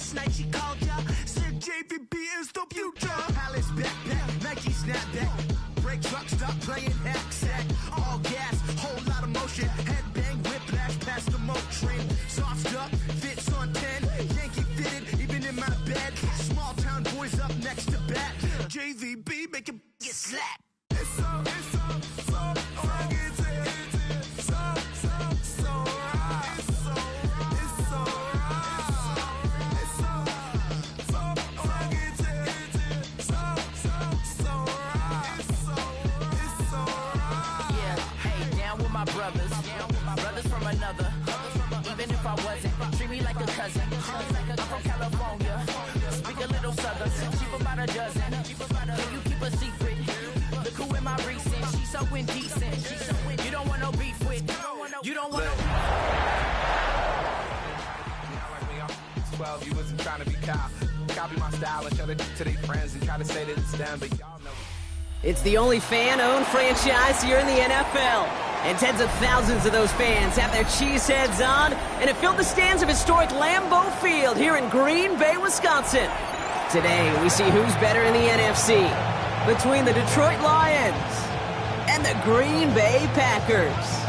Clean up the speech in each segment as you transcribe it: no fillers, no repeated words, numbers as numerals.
last night she called ya. Said JVB is the future. Palace backpack, Nike snapback. Break truck, stop playing hack sack. All gas, whole lot of motion. Headbang, whiplash, past the mo train. Soft up, fits on 10. Yankee fitted, even in my bed. Small town boys up next to bat. JVB make it get slapped. It's so rugged. Brothers from another. Even if I wasn't, treat me like a cousin. I'm from California. Speak a little southern. Cheap about a dozen. Can you keep a secret? Look who in my recent. She's so indecent. You don't want no beef with. You don't want no. 12, you wasn't trying to be copy my style and show it to their friends and try to say that it's them, but y'all know. It's the only fan-owned franchise here in the NFL. And tens of thousands of those fans have their cheeseheads on, and it filled the stands of historic Lambeau Field here in Green Bay, Wisconsin. Today, we see who's better in the NFC between the Detroit Lions and the Green Bay Packers.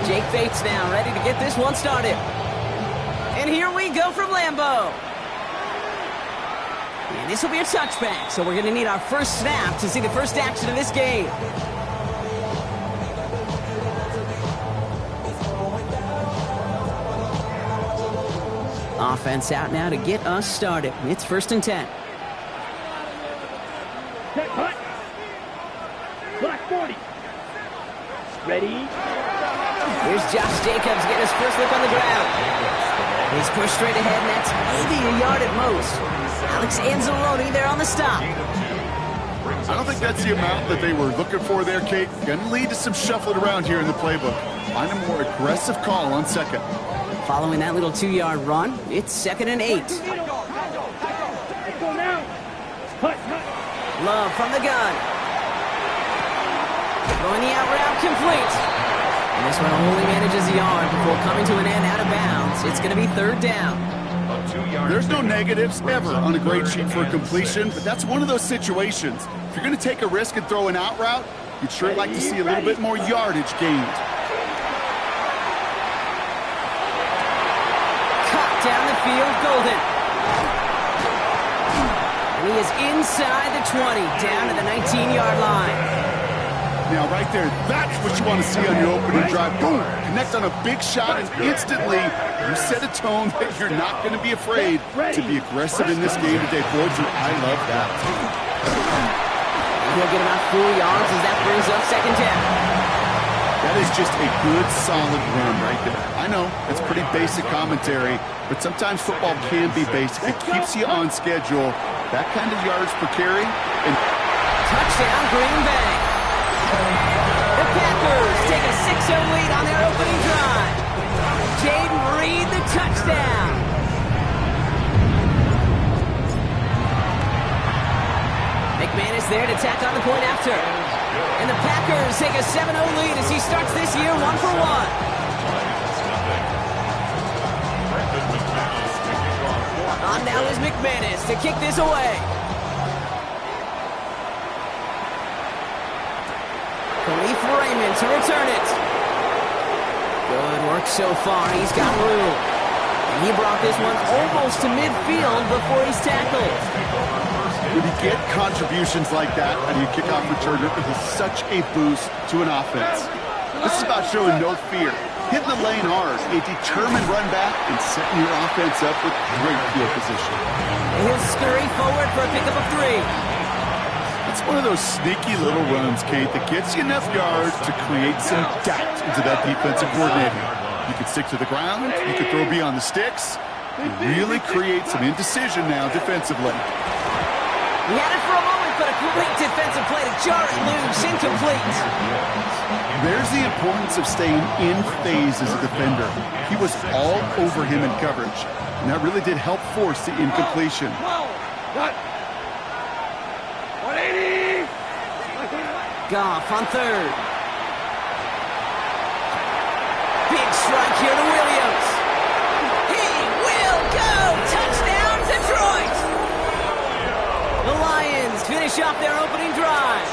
Jake Bates now ready to get this one started. And here we go from Lambeau. And this will be a touchback, so we're going to need our first snap to see the first action of this game. Offense out now to get us started. It's 1st and 10. Black 40. Ready? Here's Josh Jacobs getting his first look on the ground. He's pushed straight ahead, and that's maybe a yard at most. Alex Anzalone there on the stop. I don't think that's the amount that they were looking for there, Kate. Going to lead to some shuffling around here in the playbook. Find a more aggressive call on second. Following that little 2-yard run, it's 2nd and 8. Let's go now. Love from the gun. Throwing the out route complete. And this one only manages a yard before coming to an end out of bounds. It's going to be 3rd down. There's no negatives ever on a grade sheet for a completion, but that's one of those situations. If you're going to take a risk and throw an out route, you'd sure like to see a little bit more yardage gained. Cut down the field, Golden. And he is inside the 20, down to the 19-yard line. Now, right there, that's what you want to see on your opening drive. Boom! Connect on a big shot, and instantly you set a tone that you're not going to be afraid to be aggressive in this game today. Boys, I love that. He'll get about 4 yards as that brings up 2nd down. That is just a good, solid run right there. I know, it's pretty basic commentary, but sometimes football can be basic. It keeps you on schedule. That kind of yards per carry. And touchdown, Green Bay. The Packers take a 6-0 lead on their opening drive. Jaden Reed, the touchdown. McManus there to tack on the point after. And the Packers take a 7-0 lead as he starts this year 1 for 1. On now is McManus to kick this away. Khalif Raymond to return it. Good work so far. He's got room. And he brought this one almost to midfield before he's tackled. When you get contributions like that out of your kickoff returner, it is such a boost to an offense. This is about showing no fear. Hitting the lane hard, a determined run back, and setting your offense up with great field position. And he'll scurry forward for a pickup of 3. It's one of those sneaky little runs, Kate, that gets you enough yards to create some doubt into that defensive coordinator. You can stick to the ground, you can throw beyond the sticks, and really create some indecision now defensively. He had it for a moment, but a great defensive play to jar it loose, incomplete. There's the importance of staying in phase as a defender. He was all over him in coverage, and that really did help force the incompletion. 180! Goff on third. Big strike here to Williams. He will go! Touchdown, Detroit! The Lions finish off their opening drive.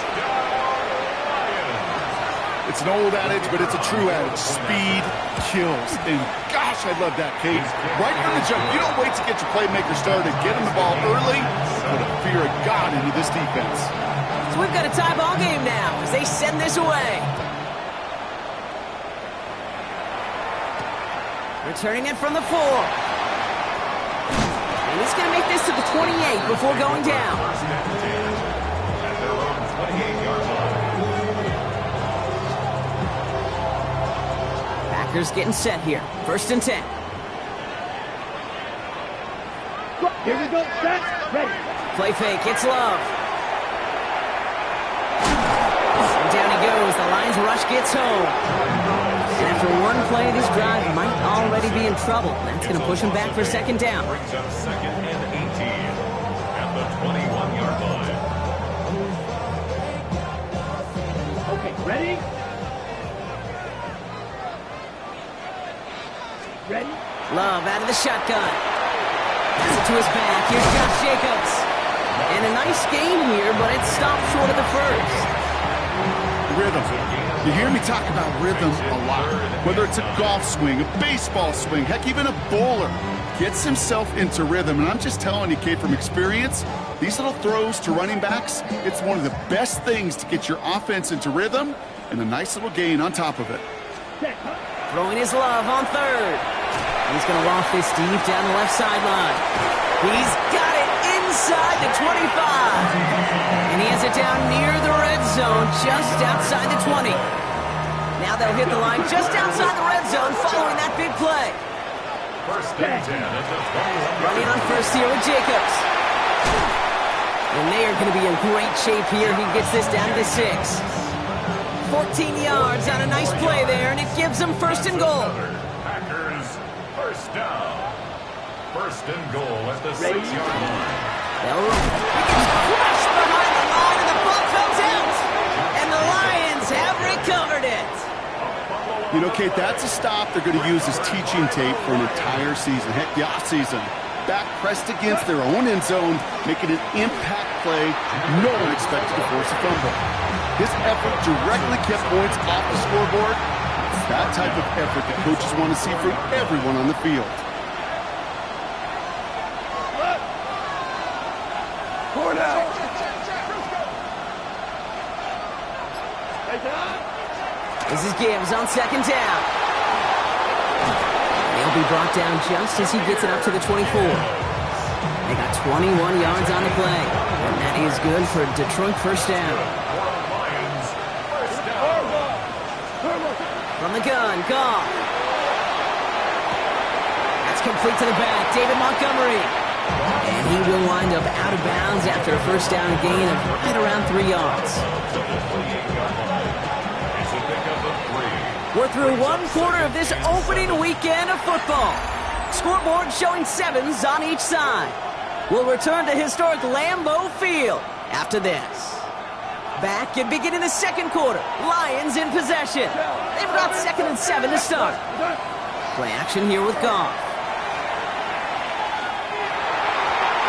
It's an old adage, but it's a true adage. Speed kills. And gosh, I love that, Kate. Right from the jump, you don't wait to get your playmaker started. Get him the ball early. Put a fear of God into this defense. So we've got a tie ball game now as they send this away. Returning it from the 4. And he's going to make this to the 28 before going down. Packers getting set here. 1st and 10. Here we go. Set. Ready. Play fake. It's Love. And down he goes. The Lions rush gets home. And after one play, this drive might already be in trouble. That's going to push him back for 2nd down. Brings up 2nd and 18 at the 21-yard line. Okay, ready? Ready? Love out of the shotgun. Pass it to his back. Here's Josh Jacobs. And a nice gain here, but it stopped short of the first. Rhythm. You hear me talk about rhythm a lot. Whether it's a golf swing, a baseball swing, heck, even a bowler gets himself into rhythm. And I'm just telling you, Kate, from experience, these little throws to running backs, it's one of the best things to get your offense into rhythm and a nice little gain on top of it. Throwing his Love on third. He's going to loft this deep down the left sideline. He's got it inside the 25. And he has it down near the red zone, just outside the 20. Now they'll hit the line just outside the red zone following that big play. 1st and 10 at the 21. Running on first here with Jacobs. And they are going to be in great shape here. He gets this down to the 6. 14 yards on a nice play there, and it gives them 1st and goal. Packers 1st down. 1st and goal at the 6-yard line. He gets crushed behind the line, and the ball comes out. And the Lions have recovered it. You know, Kate, that's a stop they're going to use as teaching tape for an entire season. Heck, the offseason. Back pressed against their own end zone, making an impact play no one expected to force a fumble. His effort directly kept points off the scoreboard. It's that type of effort that coaches want to see from everyone on the field. This is Gibbs on 2nd down. He'll be brought down just as he gets it up to the 24. They got 21 yards on the play. And that is good for Detroit 1st down. From the gun, Goff. That's complete to the back. David Montgomery. And he will wind up out of bounds after a 1st down gain of right around 3 yards. We're through 1 quarter of this opening weekend of football. Scoreboard showing 7s on each side. We'll return to historic Lambeau Field after this. Back and beginning the 2nd quarter. Lions in possession. They've got 2nd and 7 to start. Play action here with Goff.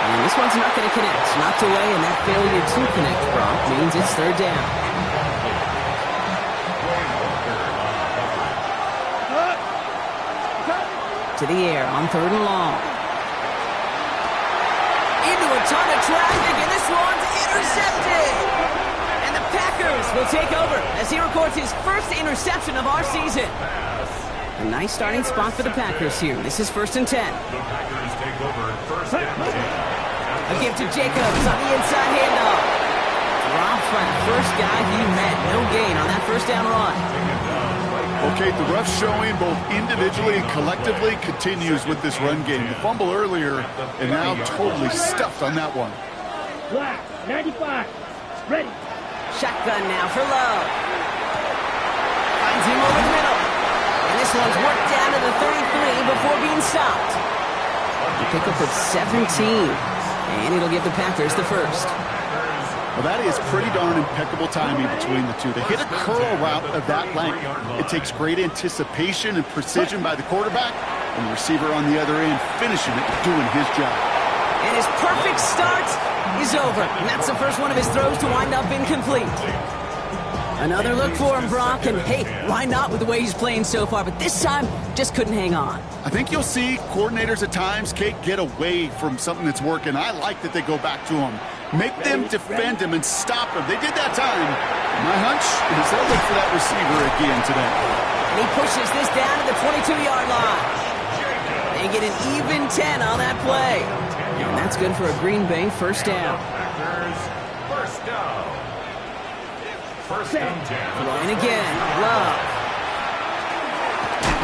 And this one's not going to connect. Knocked away, and that failure to connect, Brock, means it's 3rd down. To the air on 3rd and long. Into a ton of traffic, and this one's intercepted. And the Packers will take over as he records his 1st interception of our season. A nice starting spot for the Packers here. This is 1st and 10. The Packers take over 1st and 10. A give to Jacobs on the inside handoff. Dropped by the first guy he met. No gain on that 1st down run. Okay, the rough showing both individually and collectively continues with this run game. The fumble earlier, and now totally stuffed on that one. Black, 95. Ready. Shotgun now for Love. Finds him over the middle. And this one's worked down to the 33 before being stopped. The pickup of 17. And it'll give the Packers the 1st. Well, that is pretty darn impeccable timing between the two. They hit a curl route of that length. It takes great anticipation and precision by the quarterback, and the receiver on the other end finishing it, doing his job. And his perfect start is over. And that's the first one of his throws to wind up incomplete. Another look for him, Brock. And hey, why not with the way he's playing so far? But this time, just couldn't hang on. I think you'll see coordinators at times, Kate, get away from something that's working. I like that they go back to him. Make them defend him and stop him. They did that time. My hunch is they'll look for that receiver again today. And he pushes this down to the 22-yard line. They get an even 10 on that play. And that's good for a Green Bay first down. First down. First and 10. And again, Love.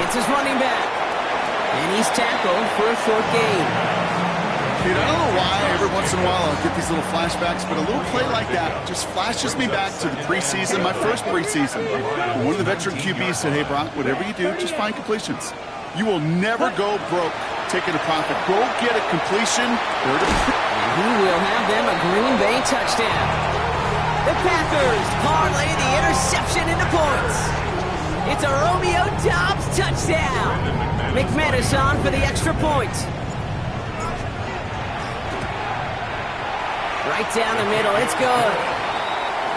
Gets his running back. And he's tackled for a short gain. Dude, I don't know why every once in a while I'll get these little flashbacks, but a little play like that just flashes me back to the preseason, my first preseason. And one of the veteran QBs said, hey, Brock, whatever you do, just find completions. You will never go broke taking a profit. Go get a completion. He will have them a Green Bay touchdown. The Packers parlay the interception into points. It's a Romeo Doubs touchdown. McManus on for the extra point. Right down the middle, it's good.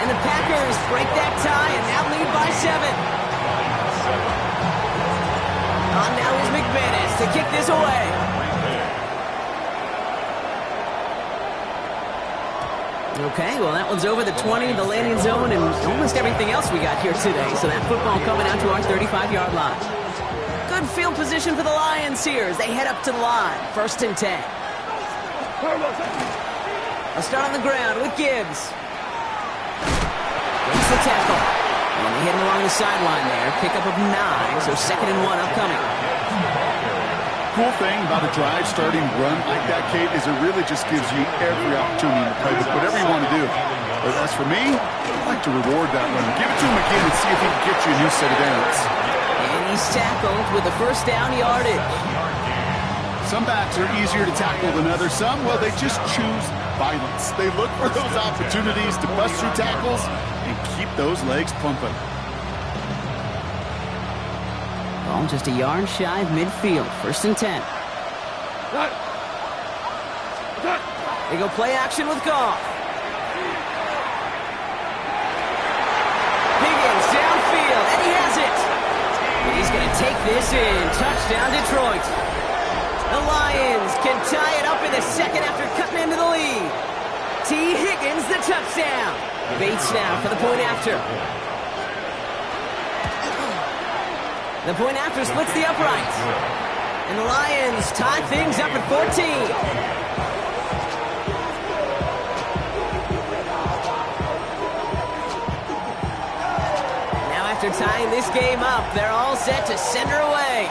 And the Packers break that tie and now lead by 7. On now is McManus to kick this away. Okay, well that one's over the 20, the landing zone, and almost everything else we got here today. So that football coming out to our 35-yard line. Good field position for the Lions here as they head up to the line. First and 10. I'll start on the ground with Gibbs. Makes the tackle. And they hit him along the sideline there. Pickup of 9, so 2nd and 1 upcoming. Cool thing about a drive starting run like that, Kate, is it really just gives you every opportunity to play with whatever you want to do. But as for me, I'd like to reward that run. Give it to him again and see if he can get you a new set of downs. And he's tackled with the first down yardage. Some backs are easier to tackle than others. Some, well, they just choose violence. They look for those opportunities to bust through tackles and keep those legs pumping. Ball just a yard shy of midfield. First and 10. They go play action with Goff. Higgins downfield, and he has it. And he's going to take this in. Touchdown, Detroit. The Lions can tie it up in the second after cutting into the lead. T. Higgins, the touchdown. Bates now for the point after. The point after splits the uprights. And the Lions tie things up at 14. Now after tying this game up, they're all set to send her away.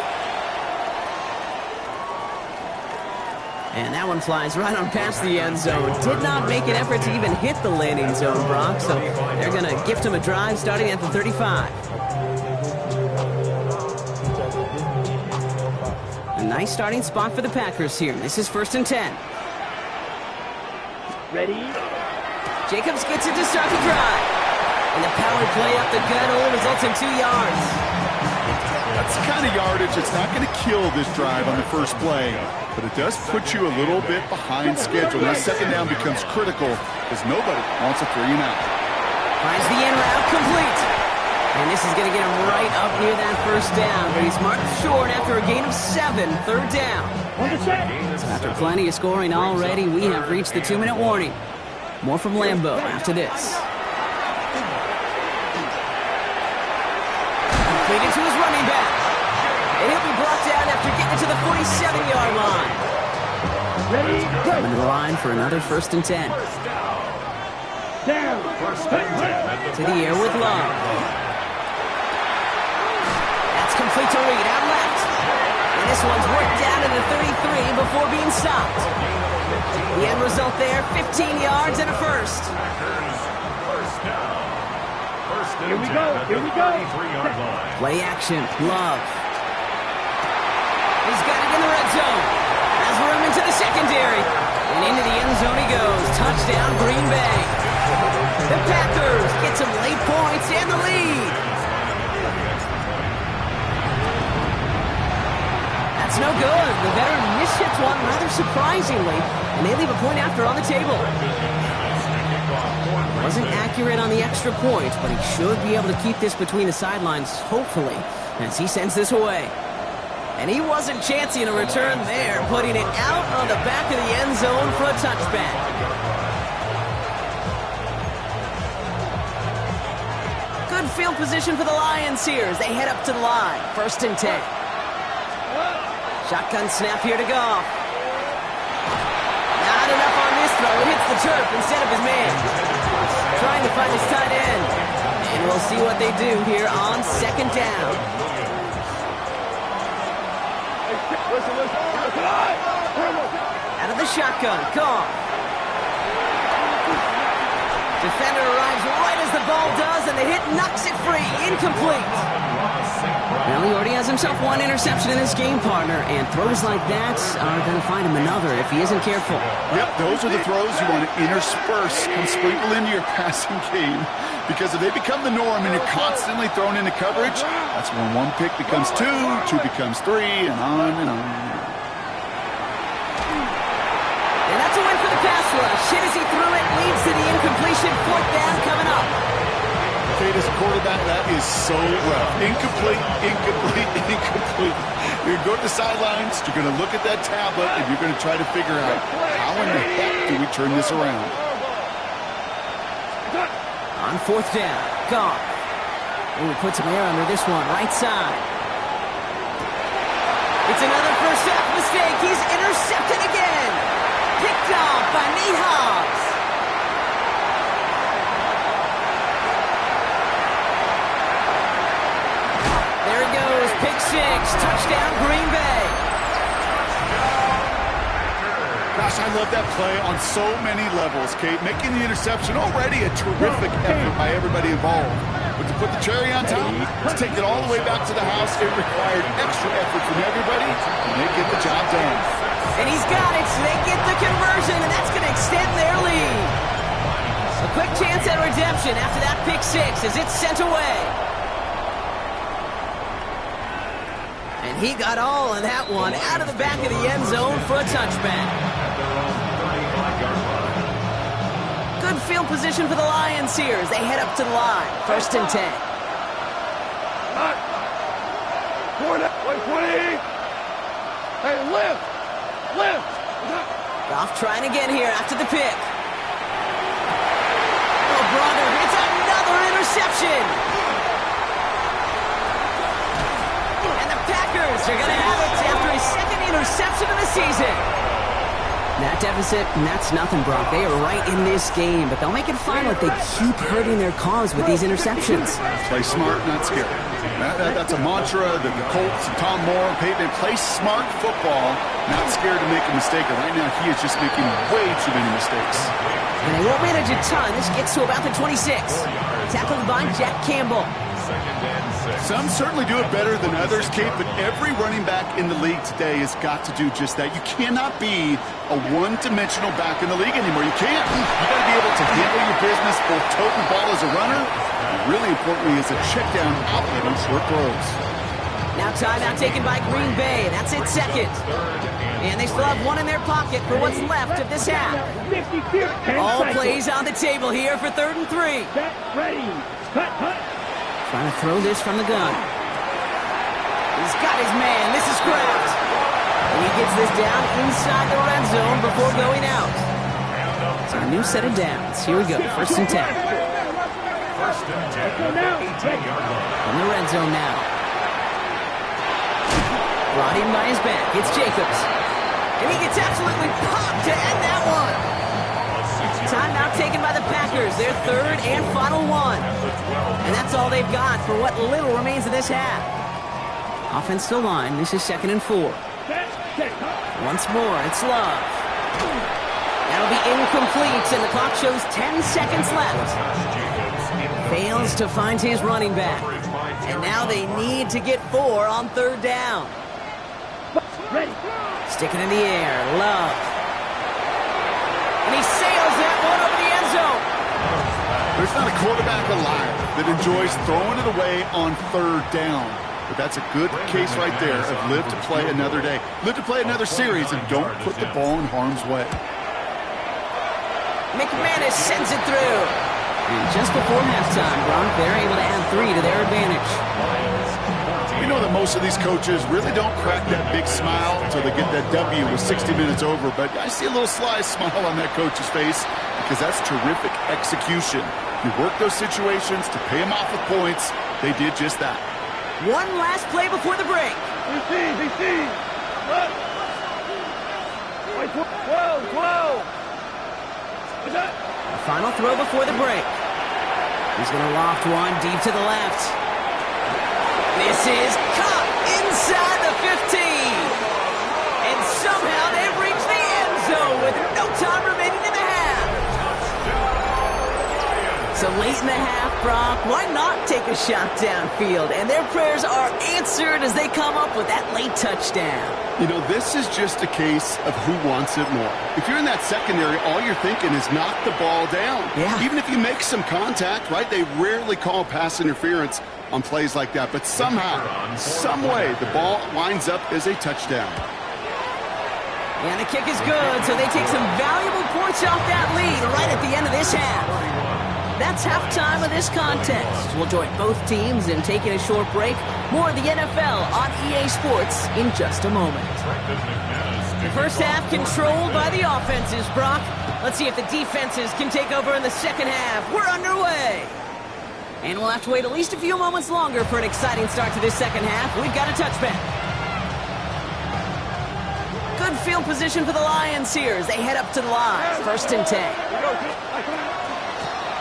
And that one flies right on past the end zone. Did not make an effort to even hit the landing zone, Brock. So they're going to gift him a drive starting at the 35. A nice starting spot for the Packers here. This is first and 10. Ready? Jacobs gets it to start the drive. And the power play up the gut only results in 2 yards. That's the kind of yardage that's not going to kill this drive on the first play, but it does put you a little bit behind schedule. Now second down becomes critical because nobody wants a 3 and out. Finds the in route complete. And this is going to get him right up near that first down, but he's marked short after a gain of 7, third down. So after plenty of scoring already, we have reached the 2-minute warning. More from Lambeau after this. Completed to his running back. And he'll be brought down after getting to the 47-yard line. Coming to the line for another first and 10. Down. To the air with Love. That's complete to Reed out left. And this one's worked down to the 33 before being stopped. The end result there, 15 yards and a first. Here we go. Here we go. Play action. Love. He's got it in the red zone. Has room into the secondary. And into the end zone he goes. Touchdown, Green Bay. The Packers get some late points and the lead. That's no good. The veteran mishits one rather surprisingly, and they leave a point after on the table. Wasn't accurate on the extra point, but he should be able to keep this between the sidelines, hopefully, as he sends this away. And he wasn't chancing a return there, putting it out on the back of the end zone for a touchback. Good field position for the Lions here as they head up to the line. 1st and 10. Shotgun snap here to Goff. Not enough on this throw. It hits the turf instead of his man. Trying to find his tight end. And we'll see what they do here on 2nd down. Out of the shotgun, Goff. Defender arrives right as the ball does, and the hit knocks it free. Incomplete. Well, he already has himself one interception in his game, partner, and throws like that are going to find him another if he isn't careful. Yep, those are the throws you want to intersperse and sprinkle into your passing game, because if they become the norm and you're constantly thrown into coverage, that's when one pick becomes two becomes three, and on and on. And that's a win for the pass rush. Hit as he threw it, leads to the incompletion. 4th down coming up. Kate, as a quarterback, that is so rough. Incomplete. You're going to go to the sidelines, you're going to look at that tablet, and you're going to try to figure out how in the heck do we turn this around. On 4th down, Goff. Ooh, puts him there under this one, right side. It's another first half mistake. He's intercepted again. Picked off by Nate Hobbs. There he goes, pick 6, touchdown Green Bay. Gosh, I love that play on so many levels, Kate. Making the interception already a terrific effort by everybody involved. But to put the cherry on top, to take it all the way back to the house, it required extra effort from everybody, and they get the job done. And he's got it, so they get the conversion, and that's going to extend their lead. A quick chance at redemption after that pick 6 as it's sent away. And he got all of that one out of the back of the end zone for a touchback. Good field position for the Lions here as they head up to the line. 1st and 10. 20. Hey, lift. Goff trying again here after the pick. Oh, brother, it's another interception. And the Packers are going to have it after his 2nd interception of the season. That deficit, and that's nothing, Brock. They are right in this game, but they'll make it fun if they keep hurting their cause with these interceptions. Play smart, not scared. That's a mantra that the Colts and Tom Moore and Peyton play smart football, not scared to make a mistake. And right now, he is just making way too many mistakes. And they won't manage a ton. This gets to about the 26. Tackled by Jack Campbell. Some certainly do it better than others, Kate, but every running back in the league today has got to do just that. You cannot be a one-dimensional back in the league anymore. You can't. You got to be able to handle your business, both tote the ball as a runner, and really importantly as a check-down outlet on short throws. Now timeout taken by Green Bay. That's it, 2nd. And they still have one in their pocket for what's left of this half. All plays on the table here for 3rd and 3. Ready. Cut. Trying to throw this from the gun. He's got his man. This is Kraft. And he gets this down inside the red zone before going out. It's our new set of downs. Here we go. 1st and 10. 1st and 10 at the 18-yard line. In the red zone now. Brought in by his back. It's Jacobs. And he gets absolutely popped to end that one. Timeout taken by the Packers. Their 3rd and final one. And that's all they've got for what little remains of this half. Offensive line. This is 2nd and 4. Once more, it's Love. That'll be incomplete, and the clock shows 10 seconds left. Fails to find his running back. And now they need to get 4 on 3rd down. Sticking in the air, Love. And he sails that one over the end zone. There's not a quarterback alive that enjoys throwing it away on third down. But that's a good case right there of live to play another day. Live to play another series and don't put the ball in harm's way. McManus sends it through. And just before halftime, Gronk, they're able to add 3 to their advantage. You know that most of these coaches really don't crack that big smile until they get that W with 60 minutes over. But I see a little sly smile on that coach's face because that's terrific execution. You work those situations to pay them off with points. They did just that. One last play before the break. DC. What? 12. What's that? A final throw before the break. He's going to loft one deep to the left. This is caught inside the 15. And somehow they've reached the end zone with no time remaining in the half. So late in the half, Brock, why not take a shot downfield? And their prayers are answered as they come up with that late touchdown. You know, this is just a case of who wants it more. If you're in that secondary, all you're thinking is knock the ball down. Yeah. Even if you make some contact, right? They rarely call pass interference on plays like that. But somehow, some way, the ball winds up as a touchdown. And the kick is good, so they take some valuable points off that lead right at the end of this half. That's halftime of this contest. We'll join both teams in taking a short break. More of the NFL on EA Sports in just a moment. The first half controlled by the offenses, Brock. Let's see if the defenses can take over in the second half. We're underway. And we'll have to wait at least a few moments longer for an exciting start to this second half. We've got a touchback. Good field position for the Lions here as they head up to the line. 1st and 10.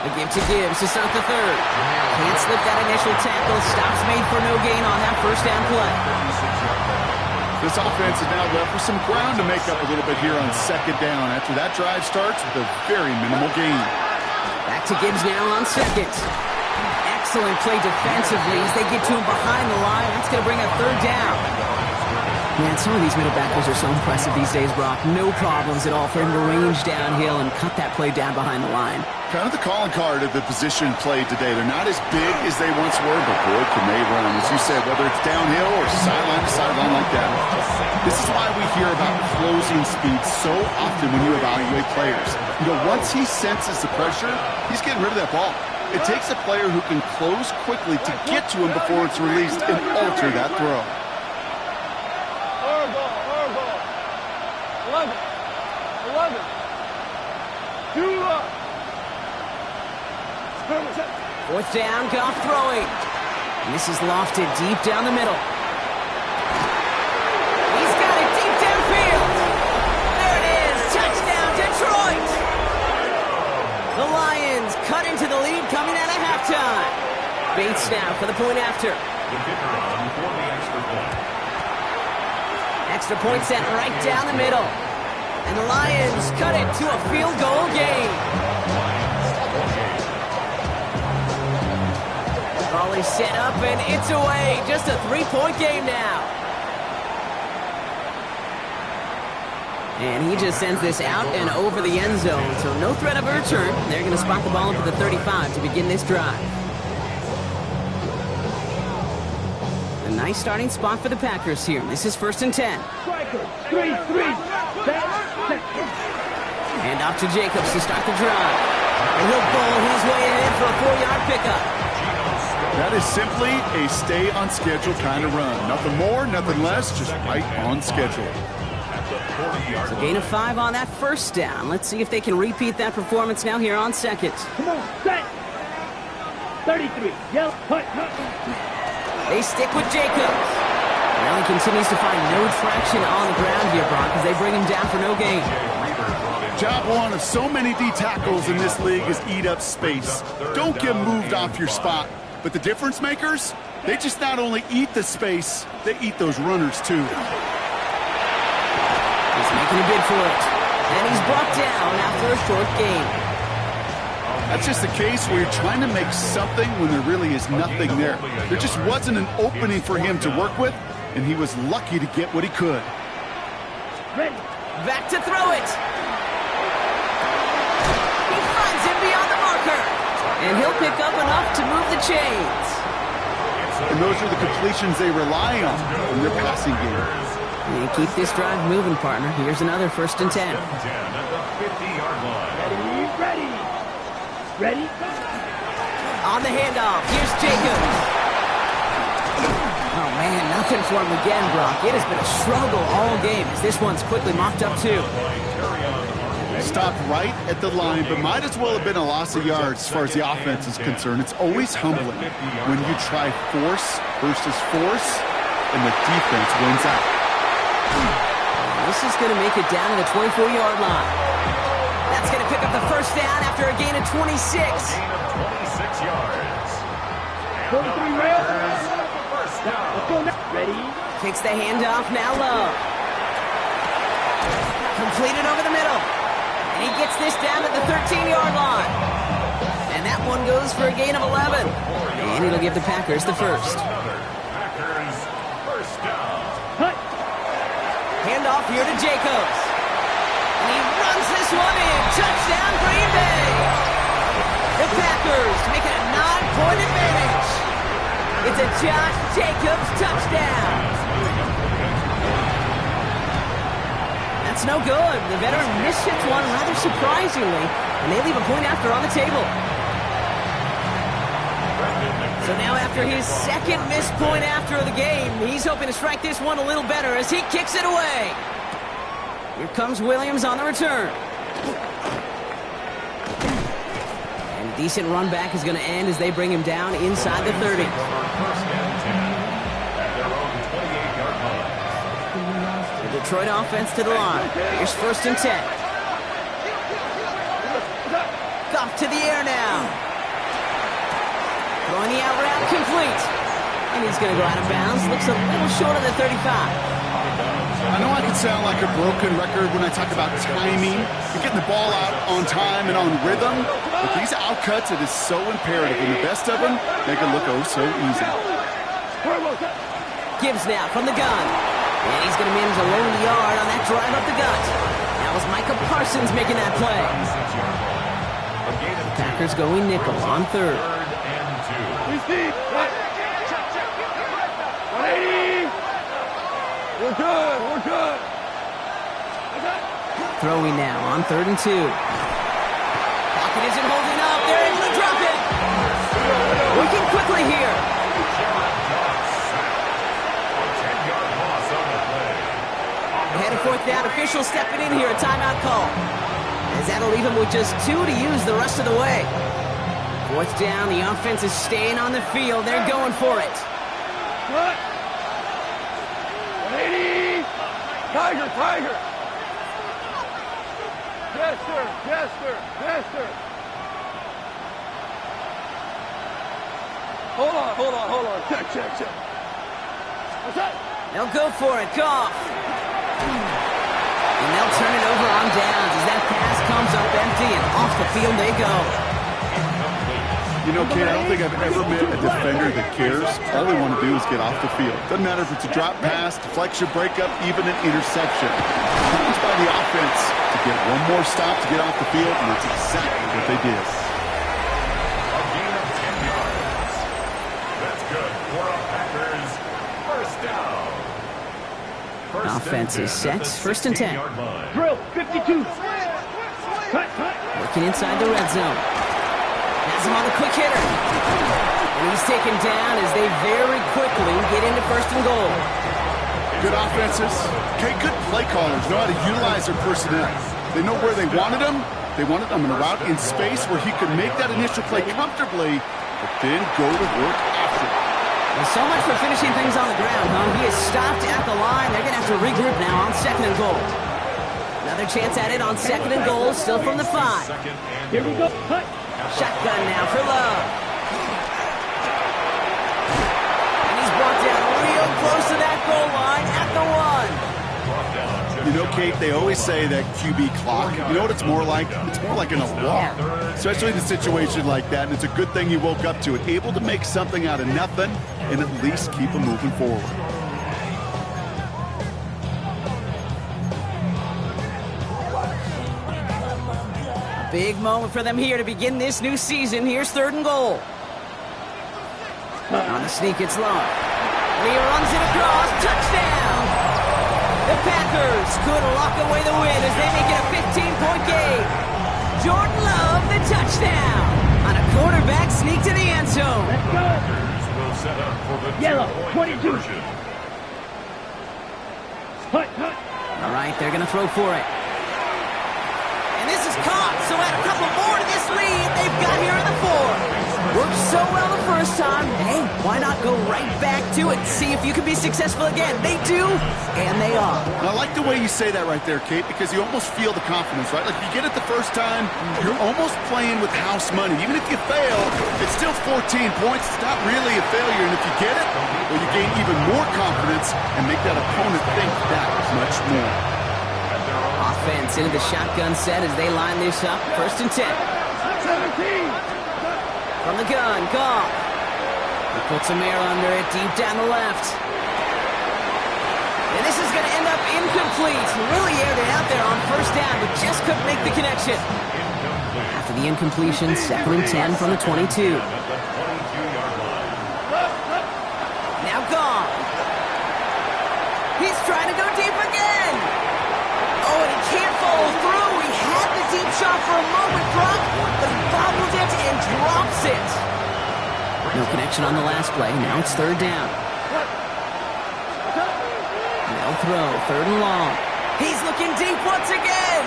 The give to Gibbs to start the third. Can't slip that initial tackle. Stops made for no gain on that first down play. This offense is now left with some ground to make up a little bit here on second down after that drive starts with a very minimal gain. Back to Gibbs now on second. Excellent play defensively as they get to him behind the line. That's going to bring a third down. Man, some of these middle backers are so impressive these days, Brock. No problems at all for him to range downhill and cut that play down behind the line. Kind of the calling card of the position played today. They're not as big as they once were, but boy, can they run. As you said, whether it's downhill or sideline to sideline like that. This is why we hear about closing speed so often when you evaluate players. You know, once he senses the pressure, he's getting rid of that ball. It takes a player who can close quickly to get to him before it's released and alter that throw. 11. 2 up. 4th down, Goff throwing. And this is lofted deep down the middle. He's got it deep downfield. There it is. Touchdown, Detroit. The Lions cut into the lead coming out of halftime. Bates now for the point after. The kicker on for the extra point. Extra point set right down the middle. And the Lions cut it to a field goal game. Ball is set up and it's away. Just a 3-point game now. And he just sends this out and over the end zone. So no threat of a return. They're going to spot the ball up at the 35 to begin this drive. A nice starting spot for the Packers here. This is 1st and 10. Striker, 3-3. And off to Jacobs to start the drive. And he'll bowl his way in for a 4-yard pickup. That is simply a stay-on-schedule kind of run. Nothing more, nothing less, just right on schedule. So gain of 5 on that first down. Let's see if they can repeat that performance now here on second. Come on, set. 33. Yellow, punt. They stick with Jacobs. Well, he continues to find no traction on the ground here, Brock, as they bring him down for no gain. Job one of so many D tackles in this league is eat up space. Don't get moved off your spot. But the difference makers, they just not only eat the space, they eat those runners too. He's making a bid for it. And he's brought down after a short gain. That's just a case where you're trying to make something when there really is nothing there. There just wasn't an opening for him to work with, and he was lucky to get what he could. Ready. Back to throw it. He finds him beyond the marker. And he'll pick up enough to move the chains. And those are the completions they rely on in their passing game. And keep this drive moving, partner. Here's another 1st and 10. At the 50-yard line. Ready? On the handoff, here's Jacobs. Oh, man, nothing for him again, Brock. It has been a struggle all game as this one's quickly mocked up, too. Stopped right at the line, but might as well have been a loss of yards as far as the offense is concerned. It's always humbling when you try force versus force, and the defense wins out. This is going to make it down to the 24-yard line. That's going to pick up the 1st down after a gain of 26. Gain of 26 yards. 43 rails. First down. Let's go now. Ready? Takes the handoff, now low. Completed over the middle. And he gets this down at the 13-yard line. And that one goes for a gain of 11. And it'll give the Packers the 1st. Packers first down. Cut. Handoff here to Jacobs. And he runs this one in. Touchdown, Green Bay. The Packers make it a 9-point advantage. It's a Josh Jacobs touchdown. That's no good. The veteran mishits one rather surprisingly, and they leave a point after on the table. So now after his 2nd missed point after the game, he's hoping to strike this one a little better as he kicks it away. Here comes Williams on the return. And a decent run back is going to end as they bring him down inside the 30. First and 10 at their own 28-yard line. The Detroit offense to the line. Here's 1st and 10. Goff to the air now. Throwing the out route complete. And he's going to go out of bounds. Looks a little short of the 35. I know I can sound like a broken record when I talk about timing and getting the ball out on time and on rhythm, but these outcuts, it is so imperative, and the best of them make it look oh so easy. Gibbs now from the gun. And he's going to manage a lone yard on that drive up the gut. That was Micah Parsons making that play. Packers going nickel on 3rd. He's deep. 180. We're good. Throwing now on 3rd and 2. Pocket isn't holding up. They're able to drop it. Working quickly here. Ahead of 4th down. Official stepping in here. A timeout call. As that'll leave him with just 2 to use the rest of the way. 4th down. The offense is staying on the field. They're going for it. What? 180. Tiger. Yes, sir. Hold on. Check. What's that? They'll go for it. Goff. And they'll turn it over on downs as that pass comes up empty and off the field they go. You know, Kate, I don't think I've ever met a defender that cares. All they want to do is get off the field. Doesn't matter if it's a drop pass, deflection, breakup, even an interception. Challenged by the offense to get one more stop to get off the field, and that's exactly what they did. A gain of 10 yards. That's good for a Packers first down. Offense is set. 1st and 10. Drill. 52. Cut. Working inside the red zone. Has him on the quick hitter. And he's taken down as they very quickly get into 1st and goal. Good offenses. Okay, good play callers know how to utilize their personnel. They know where they wanted them. They wanted them in a route in space where he could make that initial play comfortably, but then go to work after it. Well, so much for finishing things on the ground, huh? He is stopped at the line. They're going to have to regroup now on 2nd and goal. Another chance at it on 2nd and goal, still from the 5. Here we go. Cut. Shotgun now for Love. And he's brought down real close to that goal line at the 1. You know, Kate, they always say that QB clock. You know what it's more like? It's more like an alarm, especially in a situation like that. And it's a good thing you woke up to it, able to make something out of nothing and at least keep them moving forward. Big moment for them here to begin this new season. Here's 3rd and goal. On the sneak, it's long. Lee runs it across. Touchdown! The Packers could lock away the win as they make it a 15-point game. Jordan Love, the touchdown. On a quarterback sneak to the end zone. Let's go. Packers will set up for the Yellow, 2-point 22. conversion. Hut, hut. All right, they're going to throw for it. And this is caught, so add a couple more to this lead they've got here in the 4th. Worked so well the first time. Hey, why not go right back to it? See if you can be successful again. They do, and they are. And I like the way you say that right there, Kate, because you almost feel the confidence, right? Like if you get it the first time, you're almost playing with house money. Even if you fail, it's still 14 points. It's not really a failure. And if you get it, well, you gain even more confidence and make that opponent think that much more. Offense into the shotgun set as they line this up. 1st and 10. 17. From the gun, Goff. He puts a mirror under it, deep down the left. And this is going to end up incomplete. Really aired it out there on 1st down, but just couldn't make the connection. After the incompletion, 2nd and 10 from the 22. Now Goff. He's trying to go deep again. Oh, and he can't follow through. He had the deep shot for a moment, Brock, but he bobbled it and drops it. No connection on the last play. Now it's 3rd down. They'll throw. 3rd and long. He's looking deep once again.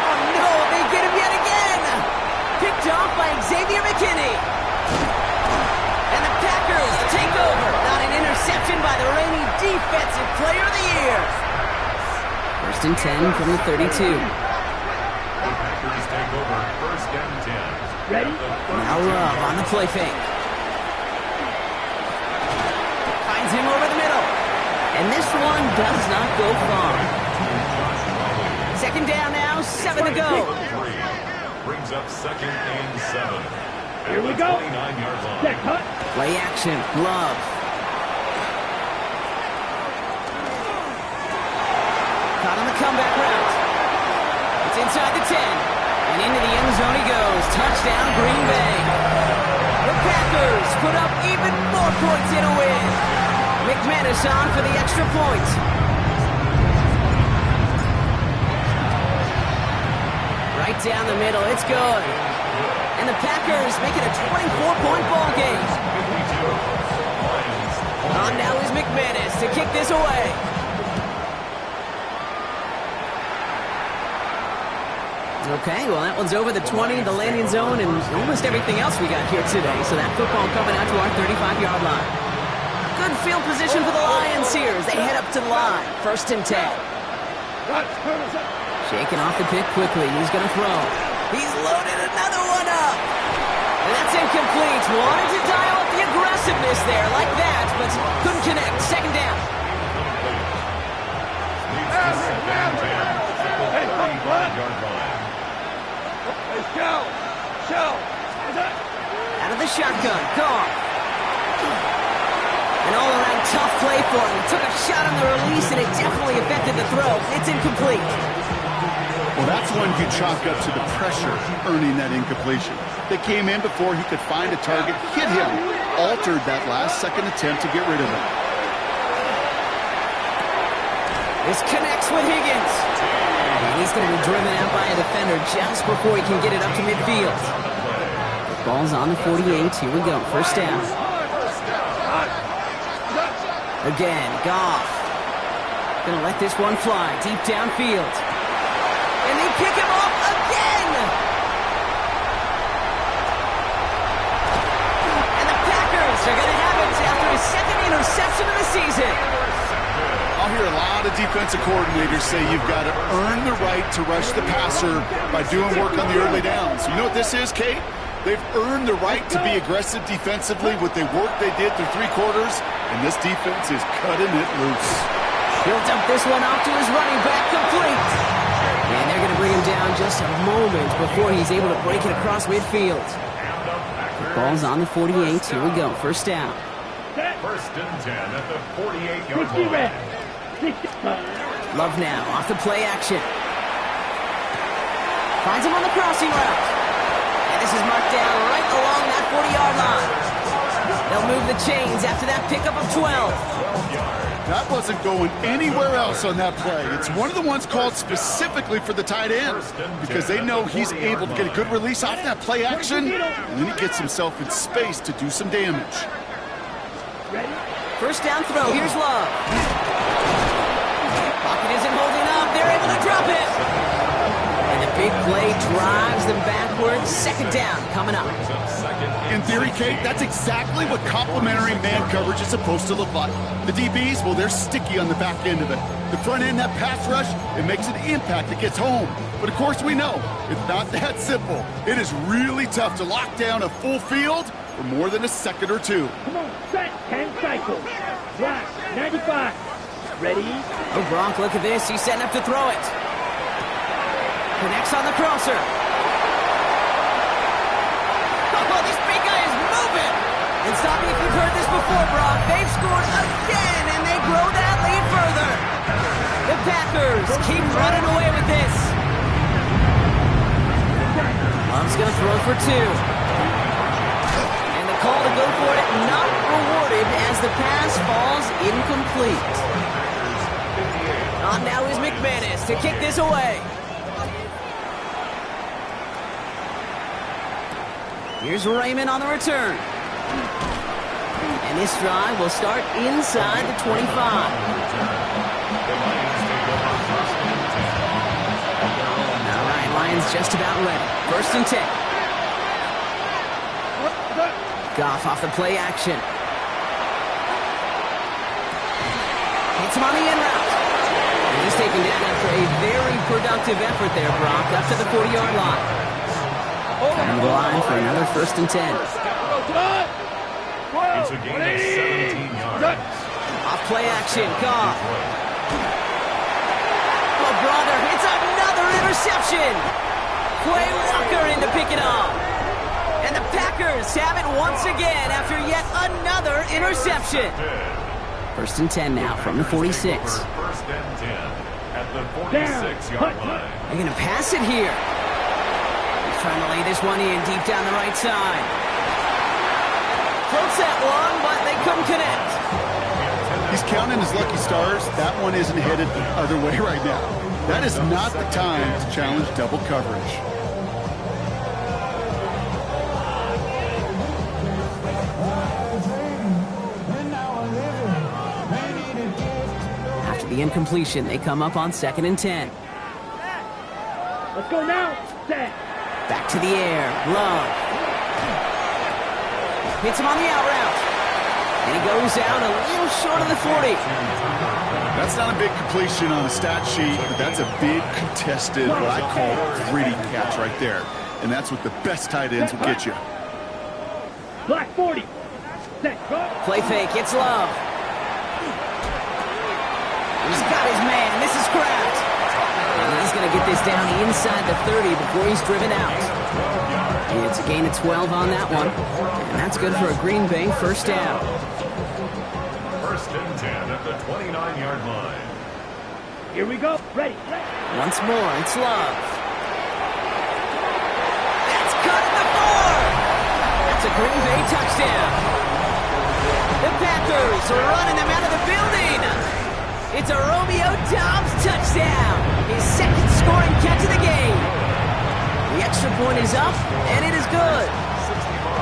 Oh, no, they get him yet again. Picked off by Xavier McKinney. And the Packers take over. Not an interception by the reigning Defensive Player of the Year. 1st and 10 from the 32. Packers take over 1st and 10. Ready? Now Love on the play fake. Finds him over the middle. And this one does not go far. 2nd down now, 7 to go. Brings up 2nd and 7. Here we go. 29-yard line. Check, hut. Play action, Love. Caught on the comeback route. It's inside the 10. And into the end zone he goes. Touchdown, Green Bay. The Packers put up even more points in a win. McManus on for the extra point. Right down the middle, it's good. And the Packers make it a 24-point ball game. On now is McManus to kick this away. Okay, well, that one's over the 20, the landing zone, and almost everything else we got here today. So that football coming out to our 35-yard line. Good field position for the Lions here as they head up to the line. 1st and 10. Shaking off the pick quickly. He's going to throw. He's loaded another one up. And that's incomplete. Wanted to dial up the aggressiveness there like that, but couldn't connect. 2nd down. Out of the shotgun, Goff. An all-around tough play for him. He took a shot on the release, and it definitely affected the throw. It's incomplete. Well, that's one you chalk up to the pressure earning that incompletion. They came in before he could find a target, hit him, altered that last-second attempt to get rid of him. This connects with Higgins. And he's going to be driven out by a defender just before he can get it up to midfield. The ball's on the 48. Here we go. 1st down. Again, Goff. Going to let this one fly deep downfield. And they pick him off again! And the Packers are going to have it after his 2nd interception of the season. I'll hear a lot of defensive coordinators say you've got to earn the right to rush the passer by doing work on the early downs. You know what this is, Kate? They've earned the right to be aggressive defensively with the work they did through 3 quarters, and this defense is cutting it loose. He'll dump this one off to his running back, complete. And they're going to bring him down just a moment before he's able to break it across midfield. The ball's on the 48. Here we go. 1st down. 1st and 10 at the 48-yard line. Love now off the play action. Finds him on the crossing route. And this is marked down right along that 40-yard line. They'll move the chains after that pickup of 12. That wasn't going anywhere else on that play. It's one of the ones called specifically for the tight end because they know he's able to get a good release off that play action, and then he gets himself in space to do some damage. First down throw. Here's Love. Pocket isn't holding up. They're able to drop it. And the big play drives them backwards. Second down coming up. In theory, Kate, that's exactly what complementary man coverage is supposed to look like. The DBs, well, they're sticky on the back end of it. The front end, that pass rush, it makes an impact that gets home. But of course we know, it's not that simple. It is really tough to lock down a full field for more than a second or two. Come on, set 10 cycles. Black, 95. Ready? Oh, Gronk, look at this. He's setting up to throw it. Connects on the crosser. Oh, this big guy is moving. And stop me if you've heard this before, Brock. They've scored again, and they grow that lead further. The Packers keep running away with this. Love's going to throw for 2. And the call to go for it not rewarded as the pass falls incomplete. On now is McManus to kick this away. Here's Raymond on the return. And this drive will start inside the 25. All right, Lions just about ready. First and 10. Goff off the play action. Hits him on the in route. And he's taken down after a very productive effort there, Brock, up to the 40-yard line. And the line for another first and 10. It's a gain of 17 yards. Off play action, Goff. Oh, Bronner hits another interception. Quay Walker in to pick it up. And the Packers have it once again after yet another interception. First and 10 now from the 46. First and 10 at the 46-yard line. They're going to pass it here. Trying to lay this one in deep down the right side. Floats that one, but they couldn't connect. He's counting his lucky stars. That one isn't headed the other way right now. That is not the time to challenge double coverage. After the incompletion, they come up on second and 10. Let's go now. Set. Back to the air. Love. Hits him on the out route. And he goes out a little short of the 40. That's not a big completion on the stat sheet, but that's a big contested, what I call gritty catch right there. And that's what the best tight ends will get you. Black 40. Set. Go. Play fake. It's Love. He's got his man. This is Kraft. And he's going to get this down inside the 30 before he's driven out. It's a gain of 12 on that one. And that's good for a Green Bay first down. First and 10 at the 29-yard line. Here we go. Ready. Once more, it's Love. That's cut at the 4. That's a Green Bay touchdown. The Packers are running them out of the building. It's a Romeo Doubs touchdown. His second scoring catch of the game. The extra point is up, and it is good.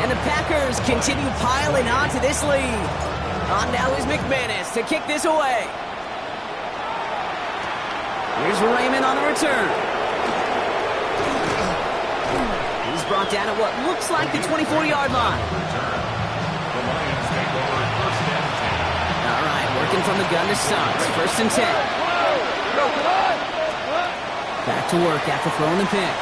And the Packers continue piling on to this lead. On now is McManus to kick this away. Here's Raymond on the return. He's brought down at what looks like the 24-yard line. All right, working from the gun to Suggs. First and 10. Back to work after throwing the pick.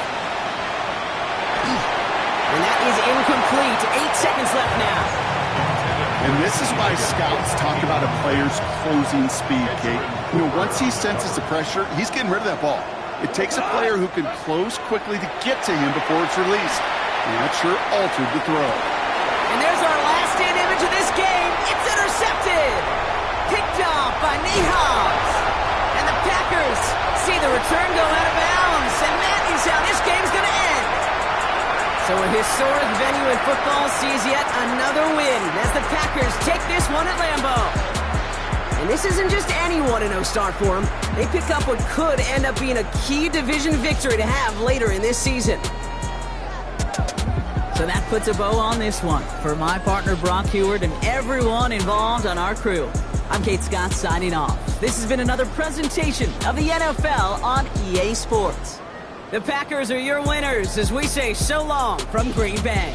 And that is incomplete. 8 seconds left now. And this is why scouts talk about a player's closing speed, Kate. You know, once he senses the pressure, he's getting rid of that ball. It takes a player who can close quickly to get to him before it's released. And that sure altered the throw. And there's our last in image of this game. It's intercepted. Picked off by Niehaus. And the Packers see the return go out of bounds. And that is how this game's going historic venue in football sees yet another win as the Packers take this one at Lambeau. And this isn't just any 1-0 start for them. They pick up what could end up being a key division victory to have later in this season. So that puts a bow on this one. For my partner Brock Heward and everyone involved on our crew, I'm Kate Scott signing off. This has been another presentation of the NFL on EA Sports. The Packers are your winners as we say so long from Green Bay.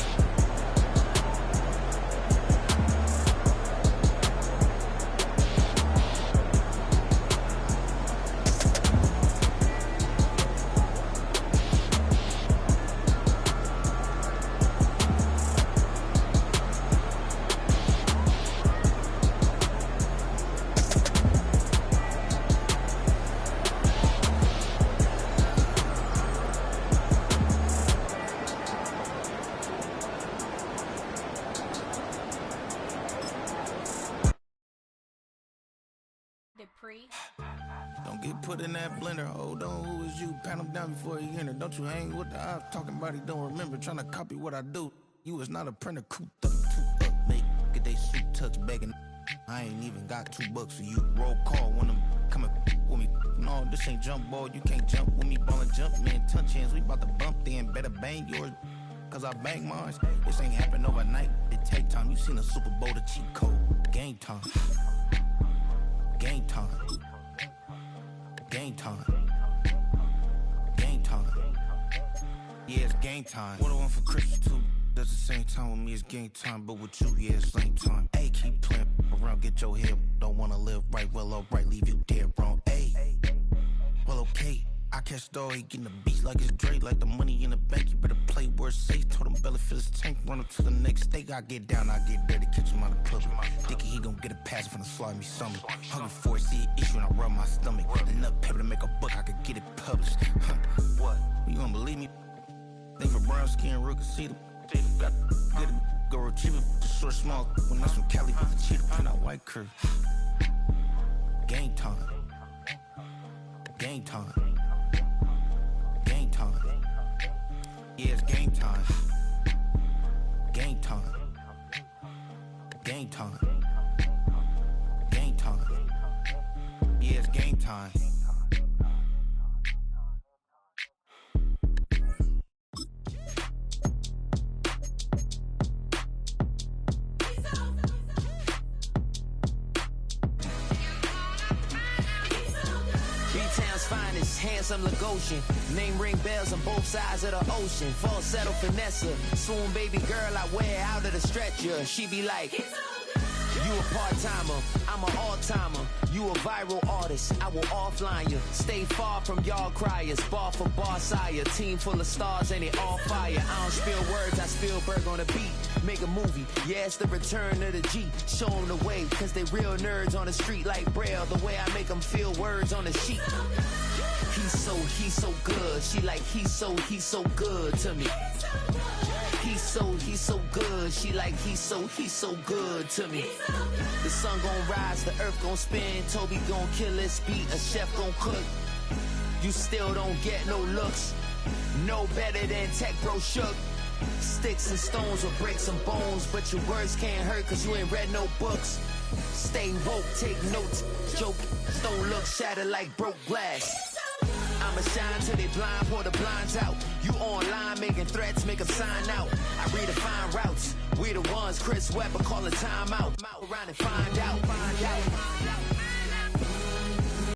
Don't get put in that blender. Hold on, who is you? Pat him down before he enter. Don't you hang with the ops talking about he don't remember. Trying to copy what I do. You is not a printer. Cooped up, too up, mate. Get they suit touch begging. I ain't even got $2 for you. Roll call when them coming with me. No, this ain't jump ball. You can't jump with me. Ballin' jump, man. Touch hands. We about to bump then. Better bang yours. Cause I bang mine. This ain't happen overnight. It take time. You seen a Super Bowl, the cheat code. Game time. Game time. Game time. Game time. Yeah, it's game time. What I want for Christmas too. That's the same time with me, it's game time. But with you, yeah, it's same time. Hey, keep playing around, get your head. Don't wanna live right, well, alright, leave you dead wrong. Hey, well, okay. I catch the dog, he getting the beats like it's Dre. Like the money in the bank, you better play where it's safe. Told him belly fill his tank, run up to the next steak. I get down, I get dirty, catch him on the public. Dickie, he gon' get a pass from the slime me something. Hungry for it, see an issue and I rub my stomach. Enough paper to make a book, I could get it published. What? You don't believe me? Think for brown skin, real can see them. Got get it, go retrieve it, just short, small. When that's from Cali, with the cheetah print out white curve. Game time. Game time. Game time. Yeah, it's game time. Game time. Game time. Game time. Yeah, it's game time. Finest, handsome Lagosian. Name ring bells on both sides of the ocean. Falsetto finesse, swoon baby girl I wear out of the stretcher. She be like, you a part-timer, I'm an all-timer. You a viral artist, I will offline you. Stay far from y'all criers, bar for bar sire. Team full of stars and it all fire. I don't spill words, I Spielberg on the beat. Make a movie, yeah, it's the return of the G. Show them the way, cause they real nerds on the street like Braille. The way I make them feel words on the sheet. He's so good. She like, he's so good to me. He's so good. She like, he's so good to me. The sun gon' rise, the earth gon' spin. Toby gon' kill this beat, a chef gon' cook. You still don't get no looks. No better than Tech Bro Shook. Sticks and stones will break some bones, but your words can't hurt cause you ain't read no books. Stay woke, take notes. Joke, don't look shattered like broke glass. I'ma shine till they blind, pour the blinds out. You online making threats, make them sign out. I redefine routes. We the ones Chris Webber call a timeout. Around and find out.